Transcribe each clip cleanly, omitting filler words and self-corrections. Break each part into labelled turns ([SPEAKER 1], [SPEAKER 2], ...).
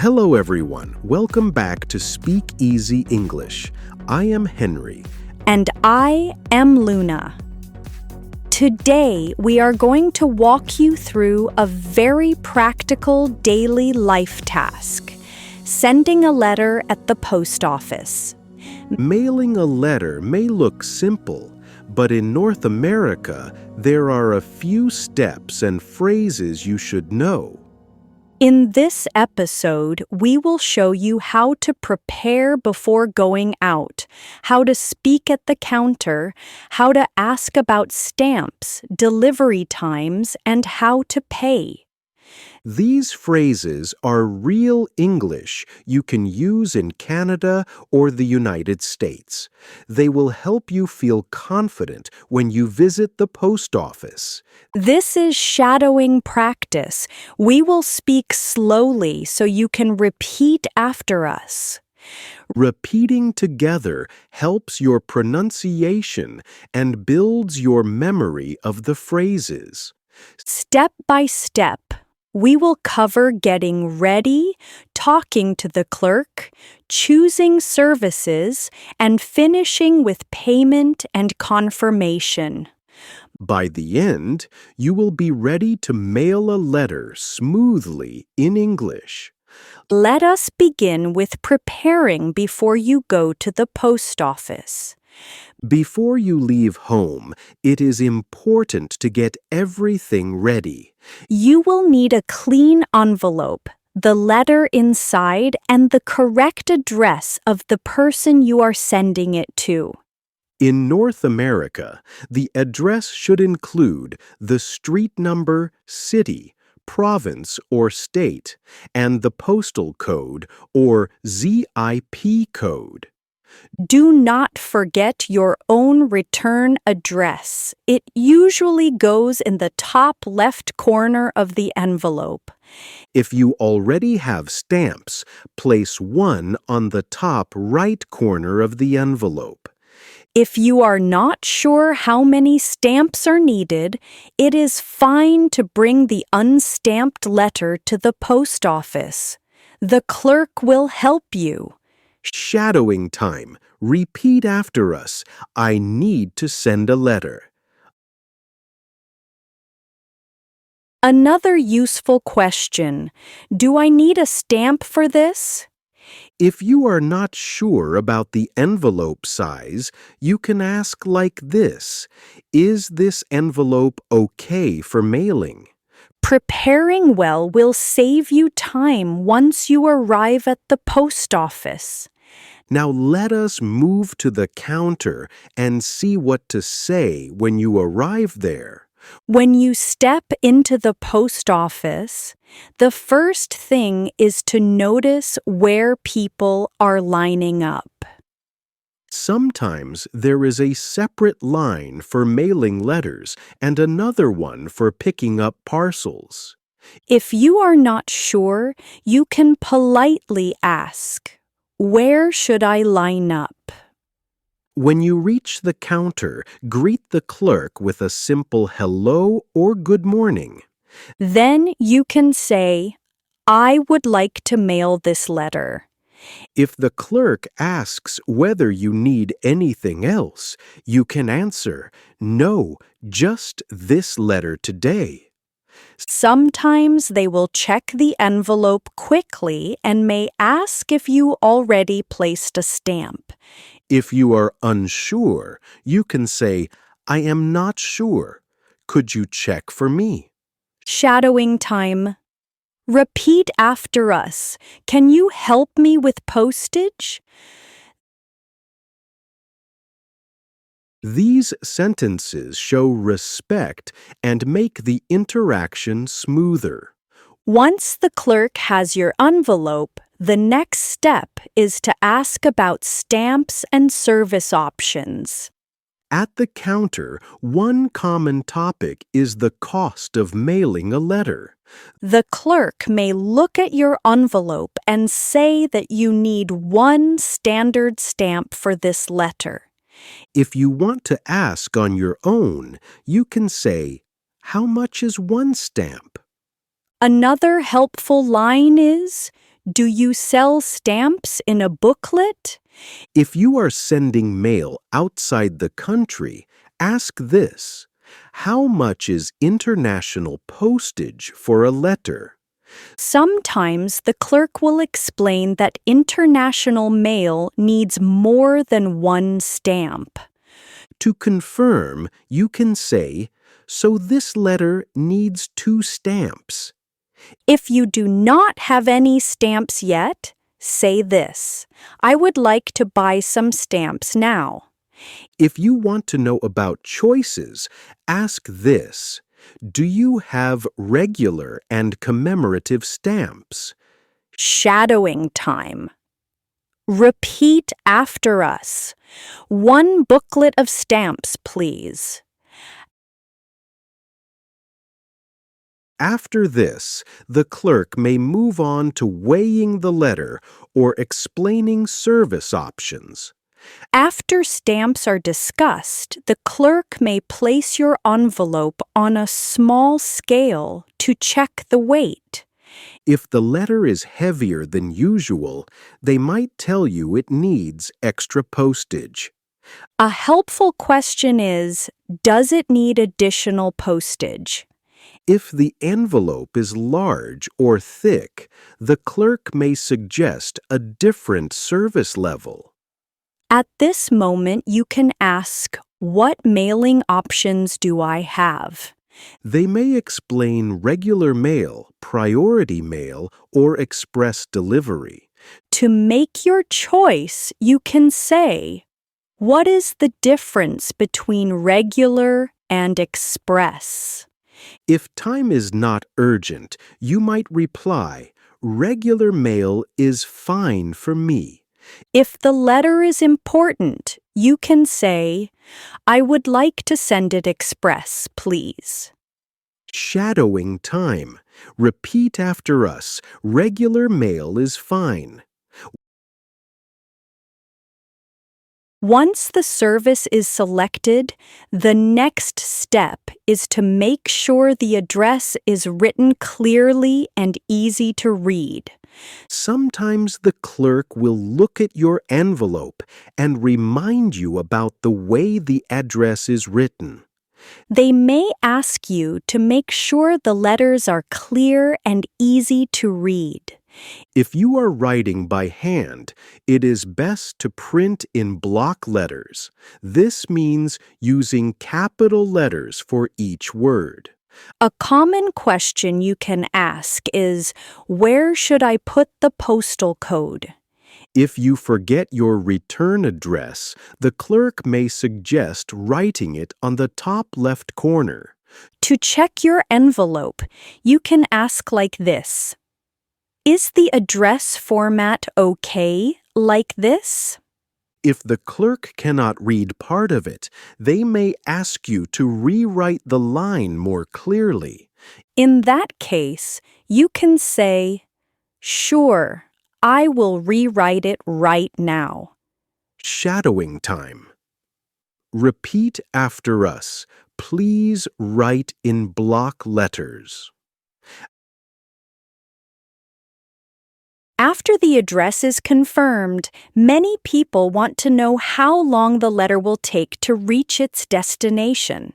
[SPEAKER 1] Hello, everyone. Welcome back to Speak Easy English. I am Henry.
[SPEAKER 2] And I am Luna. Today, we are going to walk you through a very practical daily life task, sending a letter at the post office.
[SPEAKER 1] Mailing a letter may look simple, but in North America, there are a few steps and phrases you should know.
[SPEAKER 2] In this episode, we will show you how to prepare before going out, how to speak at the counter, how to ask about stamps, delivery times, and how to pay.
[SPEAKER 1] These phrases are real English you can use in Canada or the United States. They will help you feel confident when you visit the post office.
[SPEAKER 2] This is shadowing practice. We will speak slowly so you can repeat after us.
[SPEAKER 1] Repeating together helps your pronunciation and builds your memory of the phrases.
[SPEAKER 2] Step by step, we will cover getting ready, talking to the clerk, choosing services, and finishing with payment and confirmation.
[SPEAKER 1] By the end, you will be ready to mail a letter smoothly in English.
[SPEAKER 2] Let us begin with preparing before you go to the post office.
[SPEAKER 1] Before you leave home, it is important to get everything ready.
[SPEAKER 2] You will need a clean envelope, the letter inside, and the correct address of the person you are sending it to.
[SPEAKER 1] In North America, the address should include the street number, city, province or state, and the postal code or ZIP code.
[SPEAKER 2] Do not forget your own return address. It usually goes in the top left corner of the envelope.
[SPEAKER 1] If you already have stamps, place one on the top right corner of the envelope.
[SPEAKER 2] If you are not sure how many stamps are needed, it is fine to bring the unstamped letter to the post office. The clerk will help you.
[SPEAKER 1] Shadowing time. Repeat after us. I need to send a letter.
[SPEAKER 2] Another useful question. Do I need a stamp for this?
[SPEAKER 1] If you are not sure about the envelope size, you can ask like this: Is this envelope okay for mailing?
[SPEAKER 2] Preparing well will save you time once you arrive at the post office.
[SPEAKER 1] Now let us move to the counter and see what to say when you arrive there.
[SPEAKER 2] When you step into the post office, the first thing is to notice where people are lining up.
[SPEAKER 1] Sometimes there is a separate line for mailing letters and another one for picking up parcels.
[SPEAKER 2] If you are not sure, you can politely ask, "Where should I line up?"
[SPEAKER 1] When you reach the counter, greet the clerk with a simple hello or good morning.
[SPEAKER 2] Then you can say, "I would like to mail this letter."
[SPEAKER 1] If the clerk asks whether you need anything else, you can answer, "No, just this letter today."
[SPEAKER 2] Sometimes they will check the envelope quickly and may ask if you already placed a stamp.
[SPEAKER 1] If you are unsure, you can say, "I am not sure. Could you check for me?"
[SPEAKER 2] Shadowing time. Repeat after us. Can you help me with postage?
[SPEAKER 1] These sentences show respect and make the interaction smoother.
[SPEAKER 2] Once the clerk has your envelope, the next step is to ask about stamps and service options.
[SPEAKER 1] At the counter, one common topic is the cost of mailing a letter.
[SPEAKER 2] The clerk may look at your envelope and say that you need one standard stamp for this letter.
[SPEAKER 1] If you want to ask on your own, you can say, "How much is one stamp?"
[SPEAKER 2] Another helpful line is, Do you sell stamps in a booklet?
[SPEAKER 1] If you are sending mail outside the country, ask this: how much is international postage for a letter?
[SPEAKER 2] Sometimes the clerk will explain that international mail needs more than one stamp.
[SPEAKER 1] To confirm, you can say, so this letter needs 2 stamps.
[SPEAKER 2] If you do not have any stamps yet, say this: I would like to buy some stamps now.
[SPEAKER 1] If you want to know about choices, ask this: do you have regular and commemorative stamps?
[SPEAKER 2] Shadowing time. Repeat after us. 1 booklet of stamps, please.
[SPEAKER 1] After this, the clerk may move on to weighing the letter or explaining service options.
[SPEAKER 2] After stamps are discussed, the clerk may place your envelope on a small scale to check the weight.
[SPEAKER 1] If the letter is heavier than usual, they might tell you it needs extra postage.
[SPEAKER 2] A helpful question is, does it need additional postage?
[SPEAKER 1] If the envelope is large or thick, the clerk may suggest a different service level.
[SPEAKER 2] At this moment, you can ask, what mailing options do I have?
[SPEAKER 1] They may explain regular mail, priority mail, or express delivery.
[SPEAKER 2] To make your choice, you can say, what is the difference between regular and express?
[SPEAKER 1] If time is not urgent, you might reply, regular mail is fine for me.
[SPEAKER 2] If the letter is important, you can say, I would like to send it express, please.
[SPEAKER 1] Shadowing time. Repeat after us, regular mail is fine.
[SPEAKER 2] Once the service is selected, the next step is to make sure the address is written clearly and easy to read.
[SPEAKER 1] Sometimes the clerk will look at your envelope and remind you about the way the address is written.
[SPEAKER 2] They may ask you to make sure the letters are clear and easy to read.
[SPEAKER 1] If you are writing by hand, it is best to print in block letters. This means using capital letters for each word.
[SPEAKER 2] A common question you can ask is, where should I put the postal code?
[SPEAKER 1] If you forget your return address, the clerk may suggest writing it on the top left corner.
[SPEAKER 2] To check your envelope, you can ask like this: is the address format okay like this?
[SPEAKER 1] If the clerk cannot read part of it, they may ask you to rewrite the line more clearly.
[SPEAKER 2] In that case, you can say, sure, I will rewrite it right now.
[SPEAKER 1] Shadowing time. Repeat after us. Please write in block letters.
[SPEAKER 2] After the address is confirmed, many people want to know how long the letter will take to reach its destination.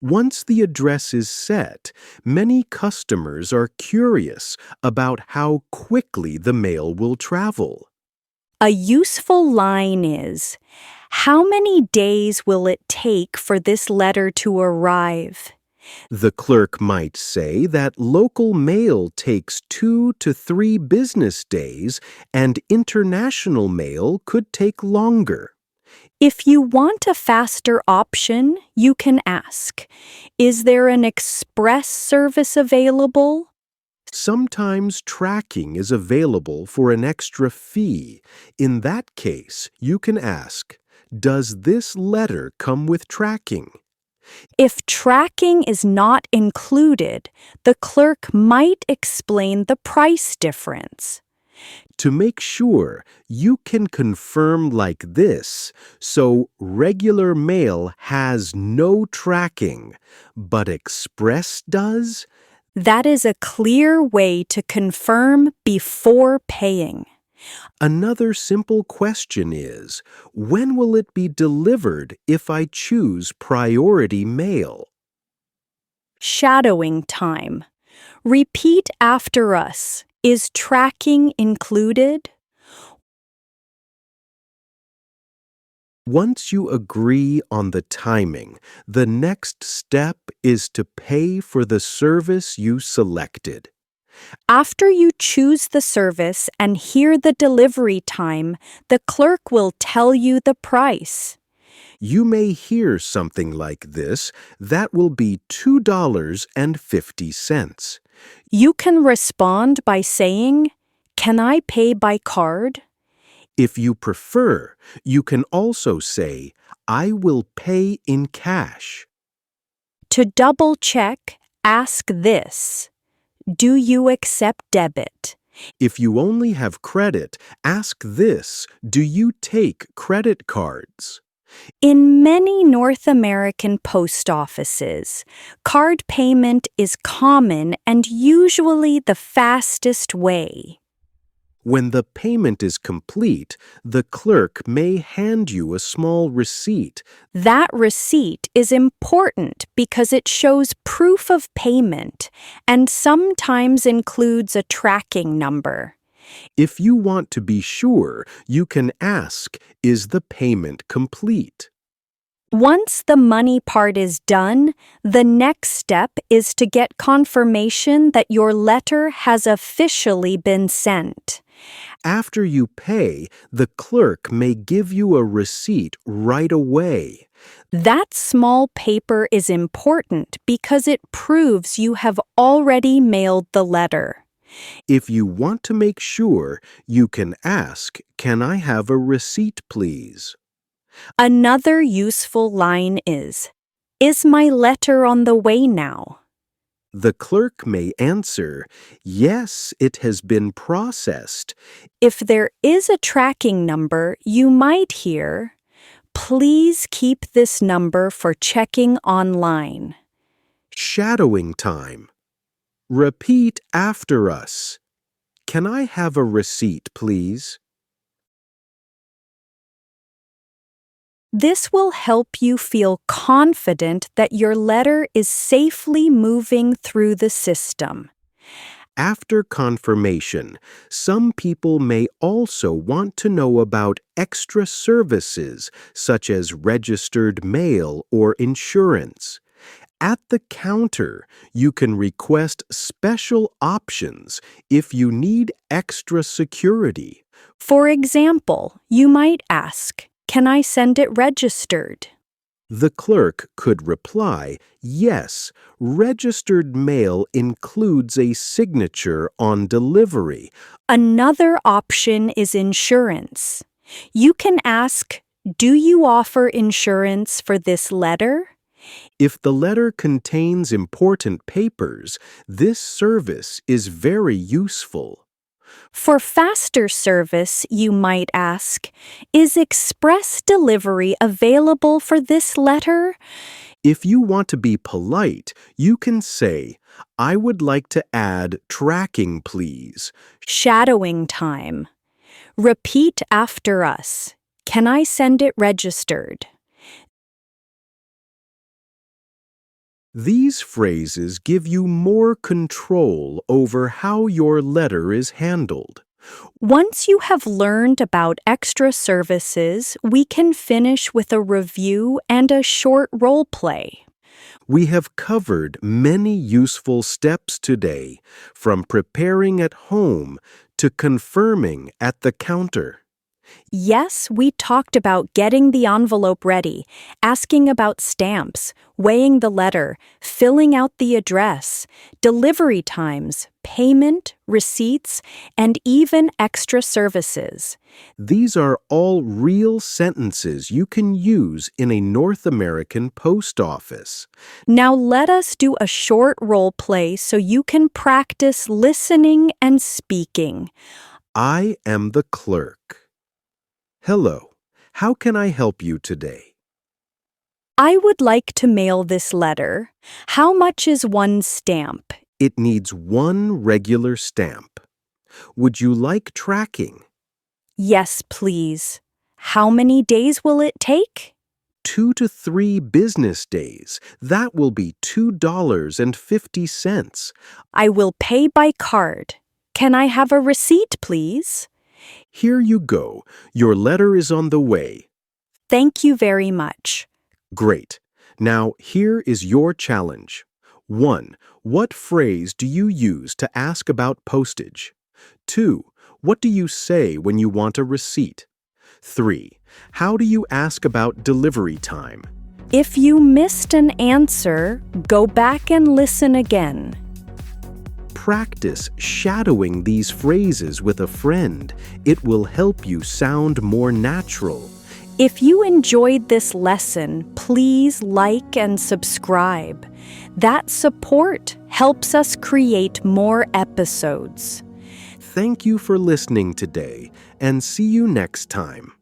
[SPEAKER 1] Once the address is set, many customers are curious about how quickly the mail will travel.
[SPEAKER 2] A useful line is, how many days will it take for this letter to arrive?
[SPEAKER 1] The clerk might say that local mail takes 2 to 3 business days and international mail could take longer.
[SPEAKER 2] If you want a faster option, you can ask, is there an express service available?
[SPEAKER 1] Sometimes tracking is available for an extra fee. In that case, you can ask, does this letter come with tracking?
[SPEAKER 2] If tracking is not included, the clerk might explain the price difference.
[SPEAKER 1] To make sure, you can confirm like this: so regular mail has no tracking, but express does?
[SPEAKER 2] That is a clear way to confirm before paying.
[SPEAKER 1] Another simple question is, when will it be delivered if I choose priority mail?
[SPEAKER 2] Shadowing time. Repeat after us. Is tracking included?
[SPEAKER 1] Once you agree on the timing, the next step is to pay for the service you selected.
[SPEAKER 2] After you choose the service and hear the delivery time, the clerk will tell you the price.
[SPEAKER 1] You may hear something like this, that will be $2.50.
[SPEAKER 2] You can respond by saying, "Can I pay by card?"
[SPEAKER 1] If you prefer, you can also say, I will pay in cash.
[SPEAKER 2] To double check, ask this: Do you accept debit?
[SPEAKER 1] If you only have credit, ask this, do you take credit cards?
[SPEAKER 2] In many North American post offices, card payment is common and usually the fastest way.
[SPEAKER 1] When the payment is complete, the clerk may hand you a small receipt.
[SPEAKER 2] That receipt is important because it shows proof of payment and sometimes includes a tracking number.
[SPEAKER 1] If you want to be sure, you can ask, is the payment complete?
[SPEAKER 2] Once the money part is done, the next step is to get confirmation that your letter has officially been sent.
[SPEAKER 1] After you pay, the clerk may give you a receipt right away.
[SPEAKER 2] That small paper is important because it proves you have already mailed the letter.
[SPEAKER 1] If you want to make sure, you can ask, can I have a receipt, please?
[SPEAKER 2] Another useful line is my letter on the way now?
[SPEAKER 1] The clerk may answer, yes, it has been processed.
[SPEAKER 2] If there is a tracking number, you might hear, please keep this number for checking online.
[SPEAKER 1] Shadowing time. Repeat after us. Can I have a receipt, please?
[SPEAKER 2] This will help you feel confident that your letter is safely moving through the system.
[SPEAKER 1] After confirmation, some people may also want to know about extra services such as registered mail or insurance. At the counter, you can request special options if you need extra security.
[SPEAKER 2] For example, you might ask, can I send it registered?
[SPEAKER 1] The clerk could reply, yes, registered mail includes a signature on delivery.
[SPEAKER 2] Another option is insurance. You can ask, do you offer insurance for this letter?
[SPEAKER 1] If the letter contains important papers, this service is very useful.
[SPEAKER 2] For faster service, you might ask, is express delivery available for this letter?
[SPEAKER 1] If you want to be polite, you can say, I would like to add tracking, please.
[SPEAKER 2] Shadowing time. Repeat after us. Can I send it registered?
[SPEAKER 1] These phrases give you more control over how your letter is handled.
[SPEAKER 2] Once you have learned about extra services, we can finish with a review and a short role play.
[SPEAKER 1] We have covered many useful steps today, from preparing at home to confirming at the counter.
[SPEAKER 2] Yes, we talked about getting the envelope ready, asking about stamps, weighing the letter, filling out the address, delivery times, payment, receipts, and even extra services.
[SPEAKER 1] These are all real sentences you can use in a North American post office.
[SPEAKER 2] Now let us do a short role play so you can practice listening and speaking.
[SPEAKER 1] I am the clerk. Hello, how can I help you today?
[SPEAKER 2] I would like to mail this letter. How much is one stamp?
[SPEAKER 1] It needs one regular stamp. Would you like tracking?
[SPEAKER 2] Yes, please. How many days will it take?
[SPEAKER 1] 2 to 3 business days. That will be $2.50.
[SPEAKER 2] I will pay by card. Can I have a receipt, please?
[SPEAKER 1] Here you go. Your letter is on the way.
[SPEAKER 2] Thank you very much.
[SPEAKER 1] Great. Now, here is your challenge. 1. What phrase do you use to ask about postage? 2. What do you say when you want a receipt? 3. How do you ask about delivery time?
[SPEAKER 2] If you missed an answer, go back and listen again.
[SPEAKER 1] Practice shadowing these phrases with a friend. It will help you sound more natural.
[SPEAKER 2] If you enjoyed this lesson, please like and subscribe. That support helps us create more episodes.
[SPEAKER 1] Thank you for listening today, and see you next time.